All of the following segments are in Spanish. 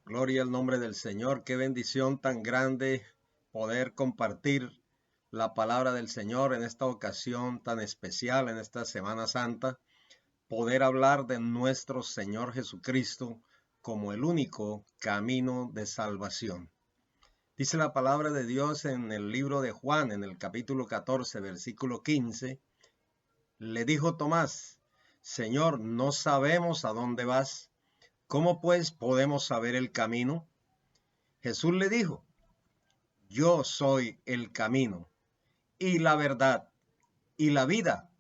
Gloria al nombre del Señor. Qué bendición tan grande poder compartir la palabra del Señor en esta ocasión tan especial, en esta Semana Santa. Poder hablar de nuestro Señor Jesucristo como el único camino de salvación. Dice la palabra de Dios en el libro de Juan, en el capítulo 14, versículo 15. Le dijo Tomás: Señor, no sabemos a dónde vas. ¿Cómo pues podemos saber el camino? Jesús le dijo: Yo soy el camino y la verdad y la vida.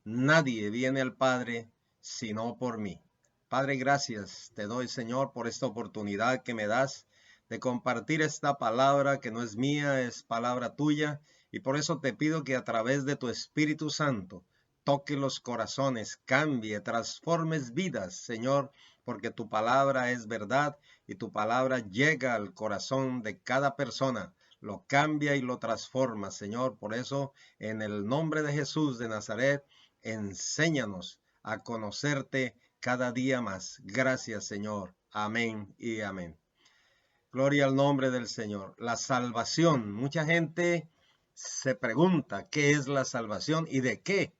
Nadie viene al Padre sino por mí. Padre, gracias te doy, Señor, por esta oportunidad que me das de compartir esta palabra que no es mía, es palabra tuya. Y por eso te pido que a través de tu Espíritu Santo toque los corazones, cambie, transformes vidas, Señor, porque tu palabra es verdad y tu palabra llega al corazón de cada persona, lo cambia y lo transforma, Señor. Por eso, en el nombre de Jesús de Nazaret, enséñanos a conocerte cada día más. Gracias, Señor. Amén y amén. Gloria al nombre del Señor. La salvación. Mucha gente se pregunta qué es la salvación y de qué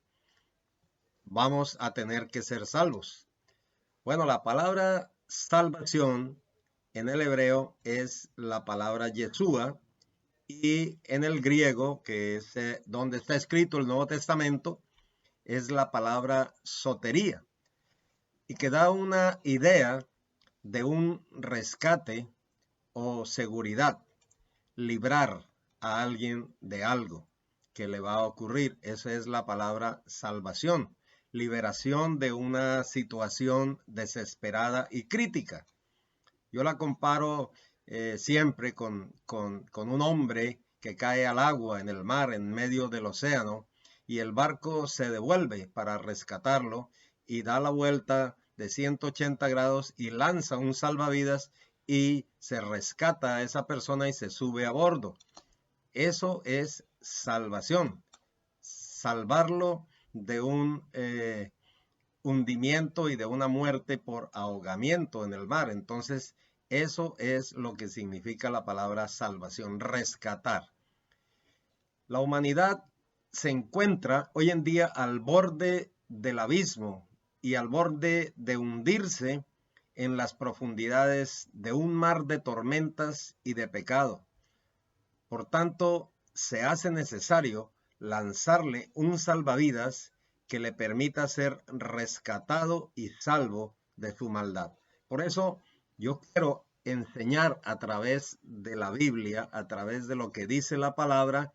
vamos a tener que ser salvos. Bueno, la palabra salvación en el hebreo es la palabra Yeshua, y en el griego, que es donde está escrito el Nuevo Testamento, es la palabra sotería, y que da una idea de un rescate o seguridad, librar a alguien de algo que le va a ocurrir. Esa es la palabra salvación, liberación de una situación desesperada y crítica. Yo la comparo siempre con un hombre que cae al agua en el mar, en medio del océano, y el barco se devuelve para rescatarlo y da la vuelta de 180 grados y lanza un salvavidas y se rescata a esa persona y se sube a bordo. Eso es salvación, salvarlo de un hundimiento y de una muerte por ahogamiento en el mar. Entonces, eso es lo que significa la palabra salvación, rescatar. La humanidad se encuentra hoy en día al borde del abismo y al borde de hundirse en las profundidades de un mar de tormentas y de pecado. Por tanto, se hace necesario lanzarle un salvavidas que le permita ser rescatado y salvo de su maldad. Por eso yo quiero enseñar a través de la Biblia, a través de lo que dice la palabra,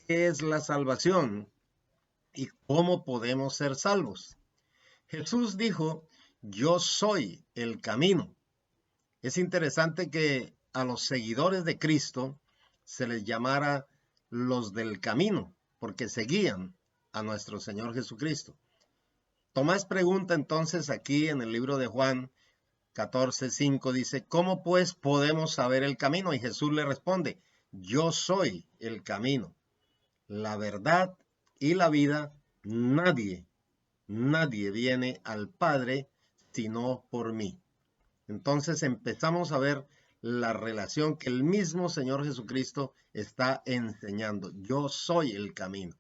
qué es la salvación y cómo podemos ser salvos. Jesús dijo: Yo soy el camino. Es interesante que a los seguidores de Cristo se les llamara los del camino, porque seguían a nuestro Señor Jesucristo. Tomás pregunta entonces aquí en el libro de Juan 14:5, dice: ¿Cómo pues podemos saber el camino? Y Jesús le responde: Yo soy el camino, la verdad y la vida. Nadie viene al Padre sino por mí. Entonces empezamos a ver la relación que el mismo Señor Jesucristo está enseñando. Yo soy el camino.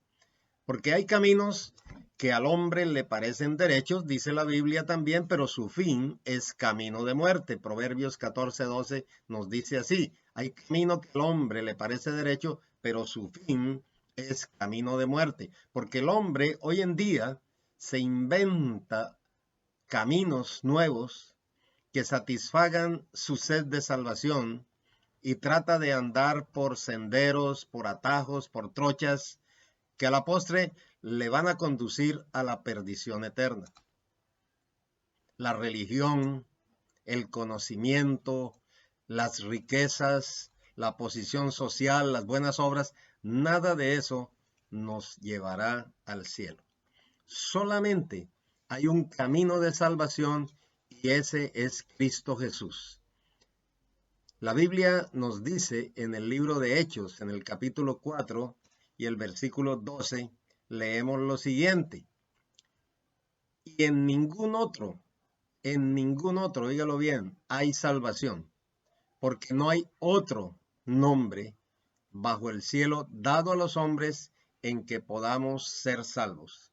Porque hay caminos que al hombre le parecen derechos, dice la Biblia también, pero su fin es camino de muerte. Proverbios 14:12 nos dice así: hay camino que al hombre le parece derecho, pero su fin es camino de muerte. Porque el hombre hoy en día se inventa caminos nuevos que satisfagan su sed de salvación y trata de andar por senderos, por atajos, por trochas, que a la postre le van a conducir a la perdición eterna. La religión, el conocimiento, las riquezas, la posición social, las buenas obras, nada de eso nos llevará al cielo. Solamente hay un camino de salvación y ese es Cristo Jesús. La Biblia nos dice en el libro de Hechos, en el capítulo 4 y el versículo 12, leemos lo siguiente: y en ningún otro en ningún otro, dígalo bien, hay salvación, porque no hay otro nombre bajo el cielo dado a los hombres en que podamos ser salvos.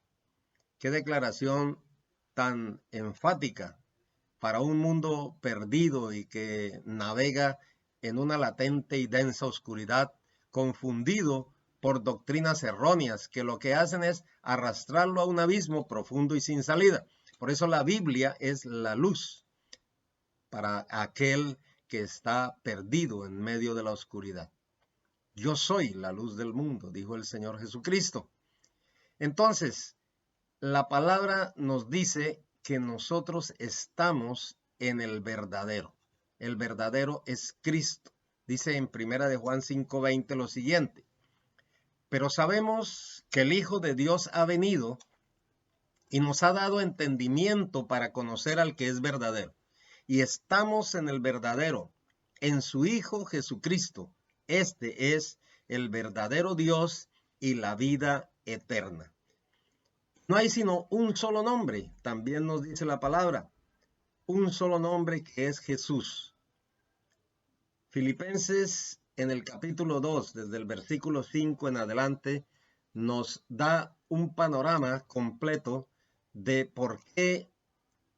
Qué declaración tan enfática para un mundo perdido y que navega en una latente y densa oscuridad, confundido por doctrinas erróneas que lo que hacen es arrastrarlo a un abismo profundo y sin salida. Por eso la Biblia es la luz para aquel que está perdido en medio de la oscuridad. Yo soy la luz del mundo, dijo el Señor Jesucristo. Entonces, la palabra nos dice que nosotros estamos en el verdadero. El verdadero es Cristo. Dice en 1 de Juan 5:20 lo siguiente: pero sabemos que el Hijo de Dios ha venido y nos ha dado entendimiento para conocer al que es verdadero. Y estamos en el verdadero, en su Hijo Jesucristo. Este es el verdadero Dios y la vida eterna. No hay sino un solo nombre, también nos dice la palabra, un solo nombre que es Jesús. Filipenses en el capítulo 2, desde el versículo 5 en adelante, nos da un panorama completo de por qué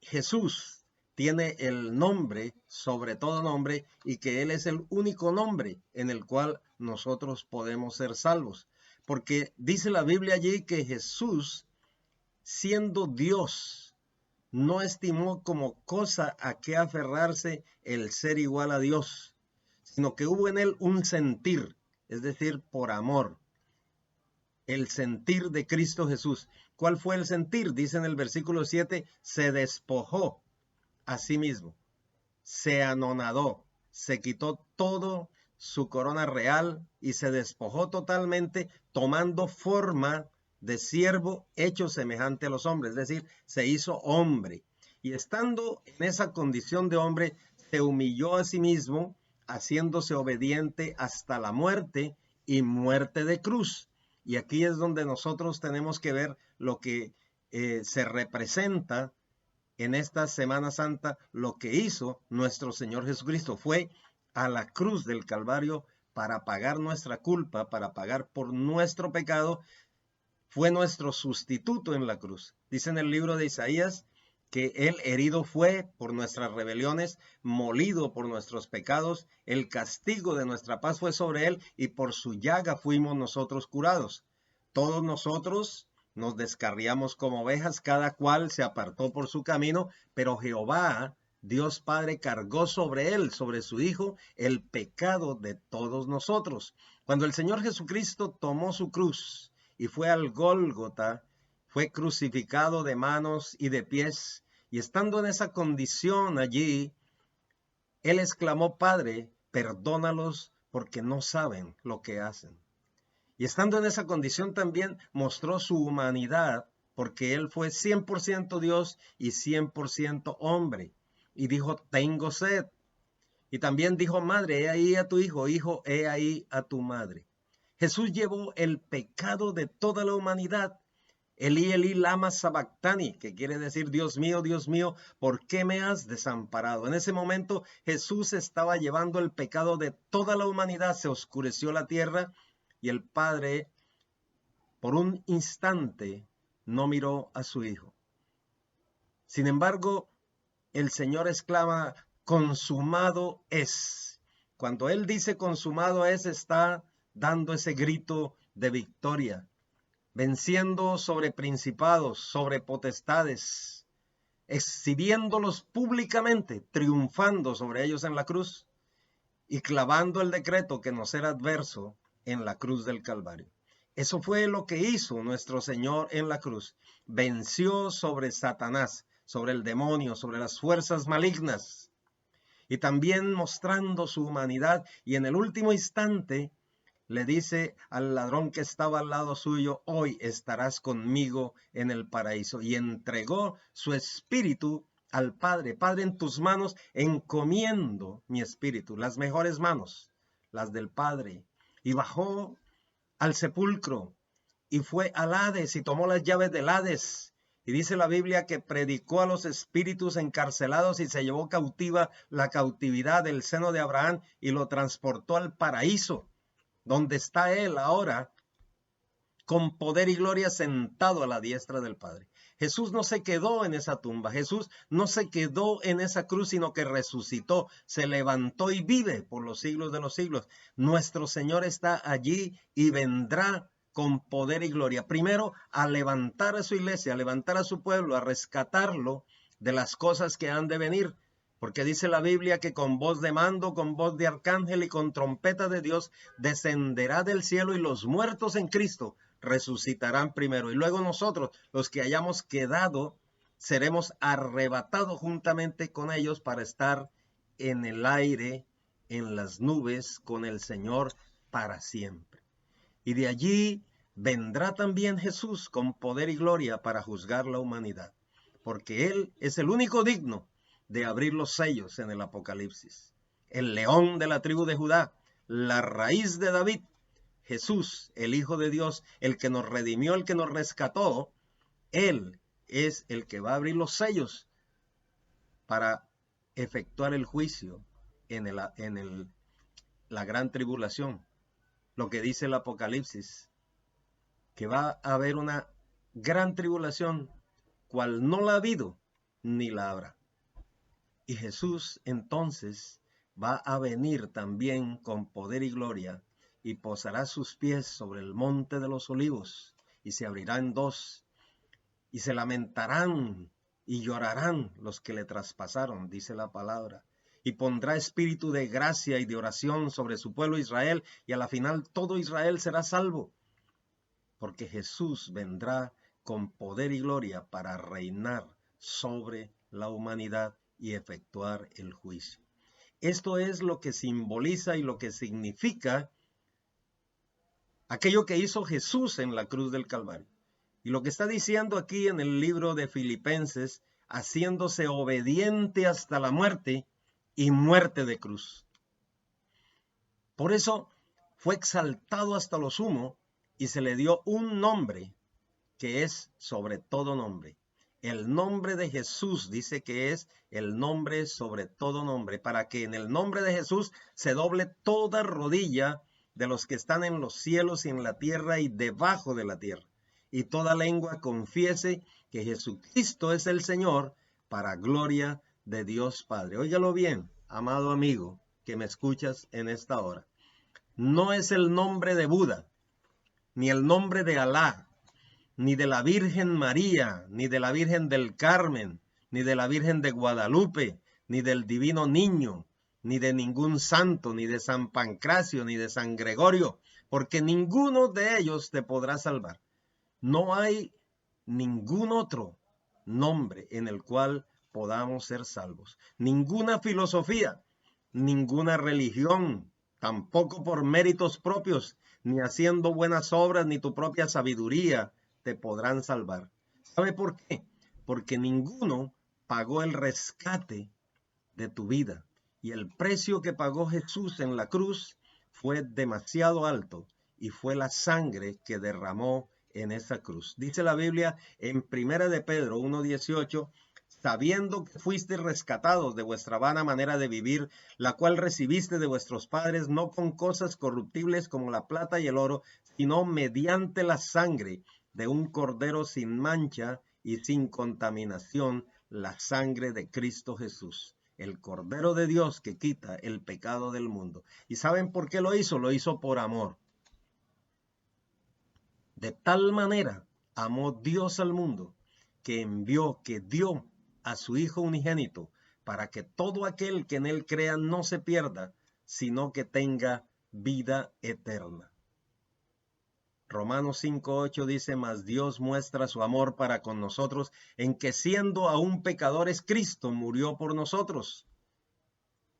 Jesús tiene el nombre sobre todo nombre y que Él es el único nombre en el cual nosotros podemos ser salvos. Porque dice la Biblia allí que Jesús, siendo Dios, no estimó como cosa a que aferrarse el ser igual a Dios, sino que hubo en él un sentir, es decir, por amor. El sentir de Cristo Jesús. ¿Cuál fue el sentir? Dice en el versículo 7, se despojó a sí mismo, se anonadó, se quitó todo su corona real y se despojó totalmente, tomando forma de siervo hecho semejante a los hombres, es decir, se hizo hombre. Y estando en esa condición de hombre, se humilló a sí mismo, haciéndose obediente hasta la muerte y muerte de cruz. Y aquí es donde nosotros tenemos que ver lo que se representa en esta Semana Santa. Lo que hizo nuestro Señor Jesucristo fue a la cruz del Calvario para pagar nuestra culpa, para pagar por nuestro pecado. Fue nuestro sustituto en la cruz. Dice en el libro de Isaías que Él herido fue por nuestras rebeliones, molido por nuestros pecados, el castigo de nuestra paz fue sobre Él y por su llaga fuimos nosotros curados. Todos nosotros nos descarriamos como ovejas, cada cual se apartó por su camino, pero Jehová, Dios Padre, cargó sobre Él, sobre su Hijo, el pecado de todos nosotros. Cuando el Señor Jesucristo tomó su cruz y fue al Gólgota, fue crucificado de manos y de pies, y estando en esa condición allí, Él exclamó: Padre, perdónalos porque no saben lo que hacen. Y estando en esa condición también mostró su humanidad, porque Él fue 100% Dios y 100% hombre. Y dijo: tengo sed. Y también dijo: madre, he ahí a tu hijo, hijo, he ahí a tu madre. Jesús llevó el pecado de toda la humanidad. Elí, Elí, lama sabactani, que quiere decir: Dios mío, ¿por qué me has desamparado? En ese momento Jesús estaba llevando el pecado de toda la humanidad. Se oscureció la tierra y el Padre, por un instante, no miró a su Hijo. Sin embargo, el Señor exclama: consumado es. Cuando Él dice consumado es, está dando ese grito de victoria, venciendo sobre principados, sobre potestades, exhibiéndolos públicamente, triunfando sobre ellos en la cruz y clavando el decreto que nos era adverso en la cruz del Calvario. Eso fue lo que hizo nuestro Señor en la cruz. Venció sobre Satanás, sobre el demonio, sobre las fuerzas malignas, y también mostrando su humanidad, y en el último instante le dice al ladrón que estaba al lado suyo: hoy estarás conmigo en el paraíso. Y entregó su espíritu al Padre. Padre, en tus manos encomiendo mi espíritu. Las mejores manos, las del Padre. Y bajó al sepulcro y fue al Hades y tomó las llaves del Hades Y dice la Biblia que predicó a los espíritus encarcelados y se llevó cautiva la cautividad del seno de Abraham y lo transportó al paraíso, donde está él ahora con poder y gloria sentado a la diestra del Padre. Jesús no se quedó en esa tumba, Jesús no se quedó en esa cruz, sino que resucitó, se levantó y vive por los siglos de los siglos. Nuestro Señor está allí y vendrá con poder y gloria. Primero, a levantar a su iglesia, a levantar a su pueblo, a rescatarlo de las cosas que han de venir. Porque dice la Biblia que con voz de mando, con voz de arcángel y con trompeta de Dios descenderá del cielo y los muertos en Cristo resucitarán primero. Y luego nosotros, los que hayamos quedado, seremos arrebatados juntamente con ellos para estar en el aire, en las nubes, con el Señor para siempre. Y de allí vendrá también Jesús con poder y gloria para juzgar la humanidad, porque Él es el único digno de abrir los sellos en el Apocalipsis. El león de la tribu de Judá, la raíz de David, Jesús, el Hijo de Dios, el que nos redimió, el que nos rescató, Él es el que va a abrir los sellos para efectuar el juicio en la gran tribulación. Lo que dice el Apocalipsis, que va a haber una gran tribulación, cual no la ha habido, ni la habrá. Y Jesús entonces va a venir también con poder y gloria y posará sus pies sobre el monte de los olivos y se abrirá en dos y se lamentarán y llorarán los que le traspasaron, dice la palabra. Y pondrá espíritu de gracia y de oración sobre su pueblo Israel y a la final todo Israel será salvo. Porque Jesús vendrá con poder y gloria para reinar sobre la humanidad y efectuar el juicio. Esto es lo que simboliza y lo que significa aquello que hizo Jesús en la cruz del Calvario. Y lo que está diciendo aquí en el libro de Filipenses, haciéndose obediente hasta la muerte y muerte de cruz. Por eso fue exaltado hasta lo sumo y se le dio un nombre que es sobre todo nombre. El nombre de Jesús dice que es el nombre sobre todo nombre, para que en el nombre de Jesús se doble toda rodilla de los que están en los cielos y en la tierra y debajo de la tierra, y toda lengua confiese que Jesucristo es el Señor, para gloria de Dios Padre. Óigalo bien, amado amigo, que me escuchas en esta hora. No es el nombre de Buda, ni el nombre de Alá, ni de la Virgen María, ni de la Virgen del Carmen, ni de la Virgen de Guadalupe, ni del Divino Niño, ni de ningún santo, ni de San Pancracio, ni de San Gregorio, porque ninguno de ellos te podrá salvar. No hay ningún otro nombre en el cual podamos ser salvos. Ninguna filosofía, ninguna religión, tampoco por méritos propios, ni haciendo buenas obras, ni tu propia sabiduría te podrán salvar. ¿Sabe por qué? Porque ninguno pagó el rescate de tu vida. Y el precio que pagó Jesús en la cruz fue demasiado alto y fue la sangre que derramó en esa cruz. Dice la Biblia en 1 de Pedro 1:18, sabiendo que fuisteis rescatados de vuestra vana manera de vivir, la cual recibiste de vuestros padres, no con cosas corruptibles como la plata y el oro, sino mediante la sangre de un cordero sin mancha y sin contaminación, la sangre de Cristo Jesús, el Cordero de Dios que quita el pecado del mundo. ¿Y saben por qué lo hizo? Lo hizo por amor. De tal manera amó Dios al mundo que envió, que dio a su Hijo unigénito para que todo aquel que en él crea no se pierda, sino que tenga vida eterna. Romanos 5:8 dice, mas Dios muestra su amor para con nosotros en que siendo aún pecadores, Cristo murió por nosotros.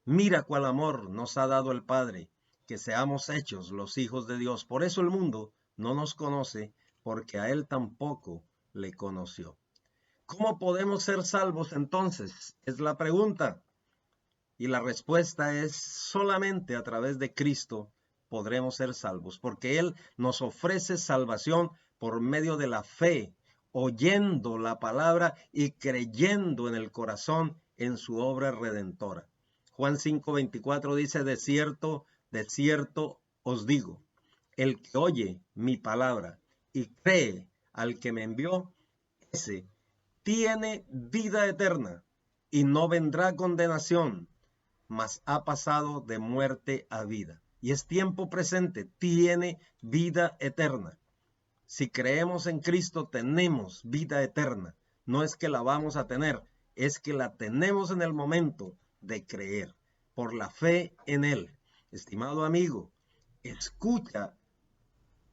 Mira cuál amor nos ha dado el Padre, que seamos hechos los hijos de Dios. Por eso el mundo no nos conoce, porque a Él tampoco le conoció. ¿Cómo podemos ser salvos entonces? Es la pregunta. Y la respuesta es solamente a través de Cristo podremos ser salvos, porque Él nos ofrece salvación por medio de la fe, oyendo la palabra y creyendo en el corazón en su obra redentora. Juan 5:24 dice, de cierto os digo, el que oye mi palabra y cree al que me envió, ese tiene vida eterna y no vendrá condenación, mas ha pasado de muerte a vida. Y es tiempo presente, tiene vida eterna. Si creemos en Cristo, tenemos vida eterna. No es que la vamos a tener, es que la tenemos en el momento de creer, por la fe en Él. Estimado amigo, escucha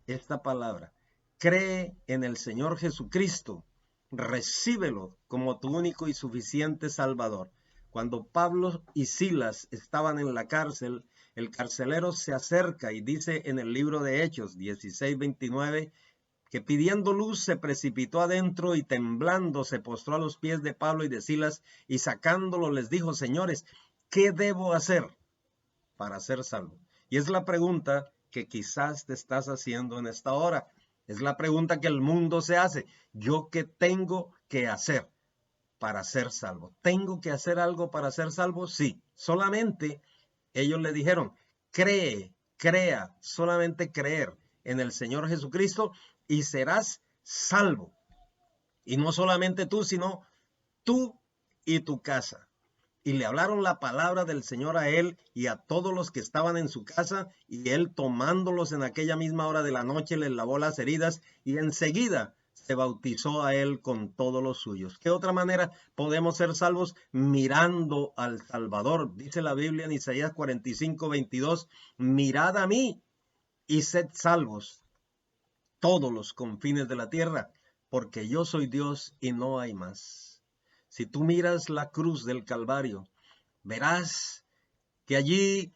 esta palabra. Cree en el Señor Jesucristo. Recíbelo como tu único y suficiente Salvador. Cuando Pablo y Silas estaban en la cárcel, el carcelero se acerca y dice en el libro de Hechos 16:29 que pidiendo luz se precipitó adentro y temblando se postró a los pies de Pablo y de Silas y sacándolo les dijo, señores, ¿qué debo hacer para ser salvo? Y es la pregunta que quizás te estás haciendo en esta hora. Es la pregunta que el mundo se hace. ¿Yo qué tengo que hacer para ser salvo? ¿Tengo que hacer algo para ser salvo? Sí. Solamente ellos le dijeron, crea, solamente creer en el Señor Jesucristo y serás salvo. Y no solamente tú, sino tú y tu casa. Y le hablaron la palabra del Señor a él y a todos los que estaban en su casa, y él tomándolos en aquella misma hora de la noche les lavó las heridas y enseguida se bautizó a él con todos los suyos. ¿Qué otra manera podemos ser salvos? Mirando al Salvador. Dice la Biblia en Isaías 45:22, mirad a mí y sed salvos todos los confines de la tierra, porque yo soy Dios y no hay más. Si tú miras la cruz del Calvario, verás que allí,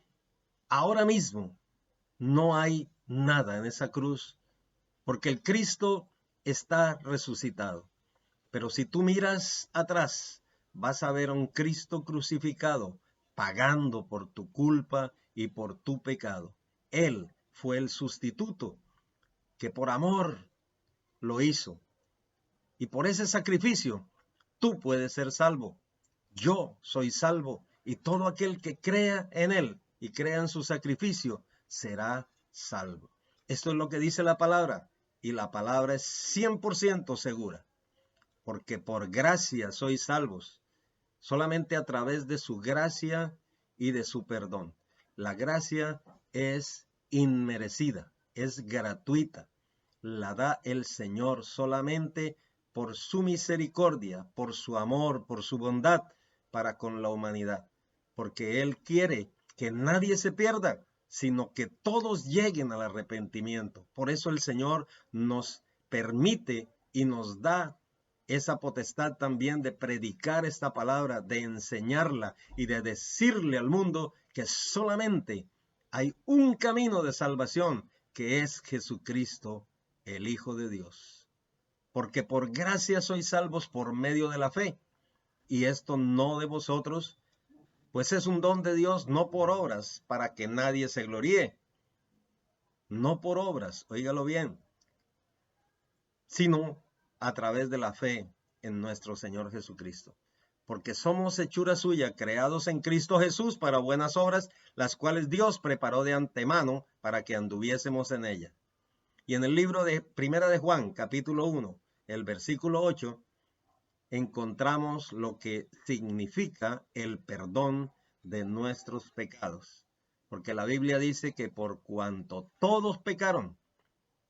ahora mismo, no hay nada en esa cruz, porque el Cristo está resucitado. Pero si tú miras atrás, vas a ver a un Cristo crucificado, pagando por tu culpa y por tu pecado. Él fue el sustituto que por amor lo hizo. Y por ese sacrificio, tú puedes ser salvo. Yo soy salvo. Y todo aquel que crea en Él y crea en su sacrificio, será salvo. Esto es lo que dice la palabra. Y la palabra es 100% segura. Porque por gracia sois salvos. Solamente a través de su gracia y de su perdón. La gracia es inmerecida, es gratuita. La da el Señor solamente por su misericordia, por su amor, por su bondad para con la humanidad. Porque Él quiere que nadie se pierda, sino que todos lleguen al arrepentimiento. Por eso el Señor nos permite y nos da esa potestad también de predicar esta palabra, de enseñarla y de decirle al mundo que solamente hay un camino de salvación, que es Jesucristo, el Hijo de Dios. Porque por gracia sois salvos por medio de la fe. Y esto no de vosotros, pues es un don de Dios, no por obras, para que nadie se gloríe. No por obras, óigalo bien, sino a través de la fe en nuestro Señor Jesucristo. Porque somos hechura suya, creados en Cristo Jesús para buenas obras, las cuales Dios preparó de antemano para que anduviésemos en ella. Y en el libro de Primera de Juan, capítulo 1, el versículo 8, encontramos lo que significa el perdón de nuestros pecados. Porque la Biblia dice que por cuanto todos pecaron,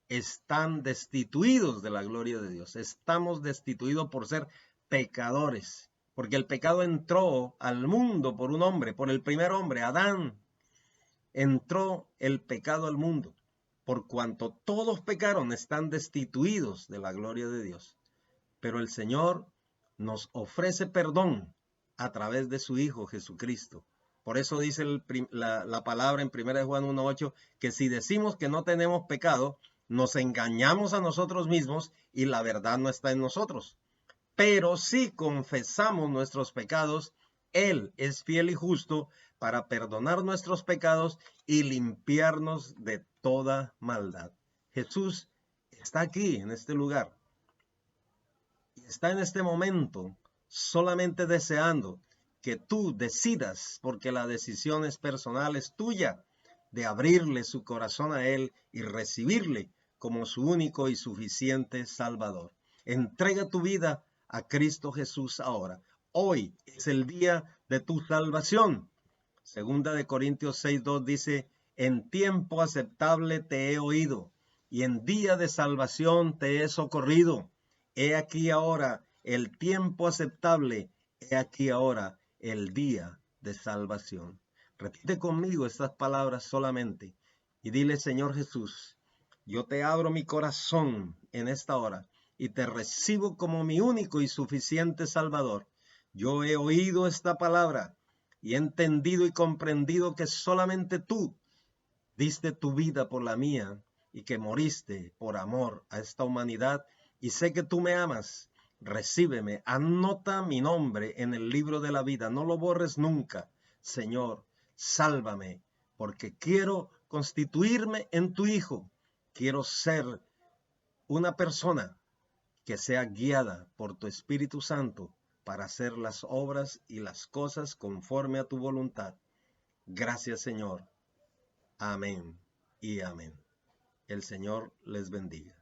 están destituidos de la gloria de Dios. Estamos destituidos por ser pecadores. Porque el pecado entró al mundo por un hombre, por el primer hombre, Adán. Entró el pecado al mundo. Por cuanto todos pecaron, están destituidos de la gloria de Dios. Pero el Señor nos ofrece perdón a través de su Hijo Jesucristo. Por eso dice la palabra en 1 Juan 1:8, que si decimos que no tenemos pecado, nos engañamos a nosotros mismos y la verdad no está en nosotros. Pero si confesamos nuestros pecados, Él es fiel y justo para perdonar nuestros pecados y limpiarnos de toda maldad. Jesús está aquí, en este lugar. está en este momento solamente deseando que tú decidas, porque la decisión es personal, es tuya, de abrirle su corazón a Él y recibirle como su único y suficiente Salvador. Entrega tu vida a Cristo Jesús ahora. Hoy es el día de tu salvación. Segunda de Corintios 6:2 dice, en tiempo aceptable te he oído, y en día de salvación te he socorrido. He aquí ahora el tiempo aceptable, he aquí ahora el día de salvación. Repite conmigo estas palabras solamente y dile, Señor Jesús, yo te abro mi corazón en esta hora y te recibo como mi único y suficiente Salvador. Yo he oído esta palabra y he entendido y comprendido que solamente tú diste tu vida por la mía y que moriste por amor a esta humanidad, y sé que tú me amas. Recíbeme, anota mi nombre en el libro de la vida, no lo borres nunca. Señor, sálvame, porque quiero constituirme en tu Hijo. Quiero ser una persona que sea guiada por tu Espíritu Santo para hacer las obras y las cosas conforme a tu voluntad. Gracias, Señor. Amén y amén. El Señor les bendiga.